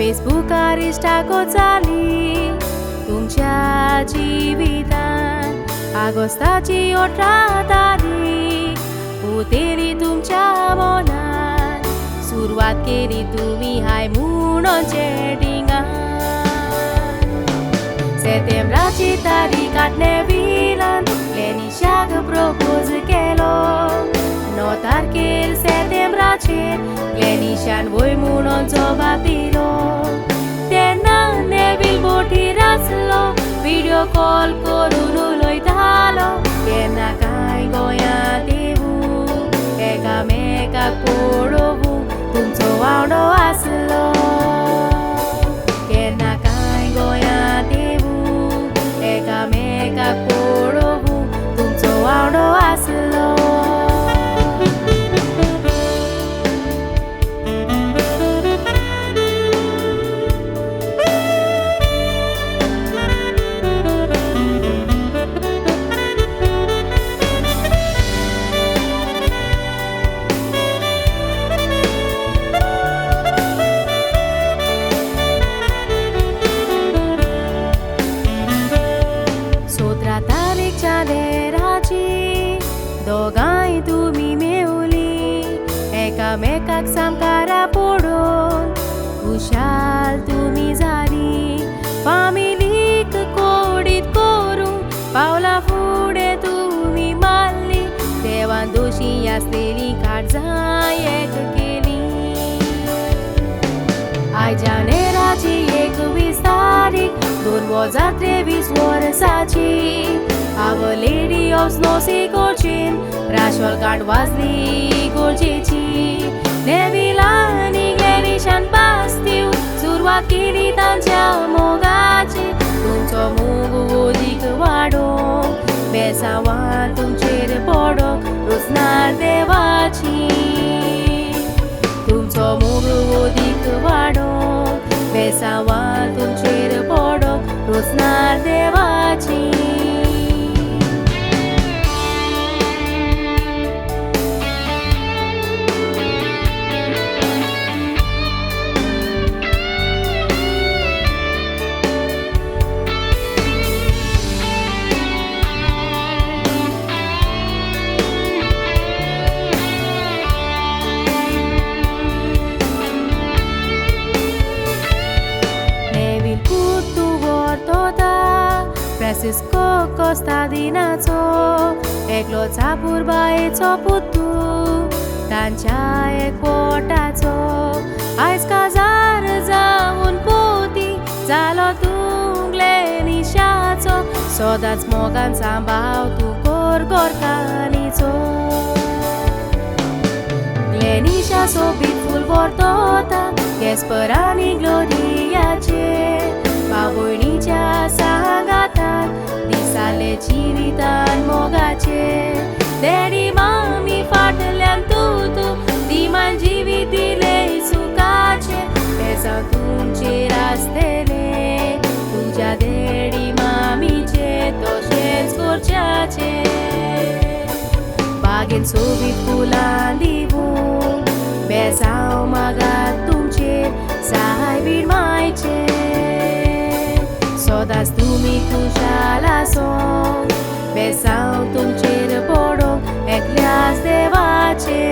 फेसबुकार इष्टाको चाली तुमच्या जिवितान आगोस्ताची 18 तारीख उतेली तुमच्या मनान सुरवात केली तुम्ही हाय म्हणून चॅटिंगान सेप्टेंबराची तारीख आटलेविलान लेनिशाक प्रपोज केलो 9 तारखेर सेप्टेंबराचेर लेनिशान वय म्हणून जबाब दिलो तेन्ना नेविल बोटीर आसलो व्हिडिओ कॉल करून उलयतालो केन्ना काय गोंयांत येवूं एकामेकाक पळोवूं तुमचो वांगडो आसलो केन्ना काय गोंयांत येवूं एकामेकाक पळोवूं तुमचो वांगडो आसलो दोगांय तुमी मेवली एकामेकाक सामकारा पडून खुशाल तुमी जाली फामिलीक कोडीत करून पावला फुडें तुमी मारली देवान दोशी आसलेली काळजां एक केली आयज जानेराची 21 तारीख 2023 वर्साची Our Lady of Snowy Gorgin राशोलकांड वाजली गोरजेची नेविलांनी लेनिशान बास्तीव सुरवात केली तांच्या मोगाची तुमचो मोग अदीक वाडोवंक बेसांवां तुमचेर पडोवंक रुजनार देवाची तुमचो मोग अदीक वाडोवंक बेसांवां तुमचेर पडोवंक रुजनार देवाची फ्रांसिस्को कोस्तादिनाचो एकलो चापूर बायेचो पुतू तांच्या एक पोटाचो आयज काजार जावन पोती जालो तूं लेनिशाचो सदांच मोगान सांबाळ तूं गोरकांनीचो लेनिशा सोबीत फूल वर्तोता केस्परांनी ग्लोरियाचे भावयणीच्या सांगाताक दिसाले जिवितान मोगाचे डॅडी मामी फाटल्यान तूं दिमान जिवीत दिले सुखाचे बेसांव तुमचेर आसतले तुज्या डॅडी मामीचे तशेंच घरच्याचे बागेन सोबीत फुलां दिवूं बेसांव मागात तुमचेर सायबीण मायचे सदांच तुमी खुशाल आसोंक बेसांव तुमचेर पडोवंक एकल्याच देवाचे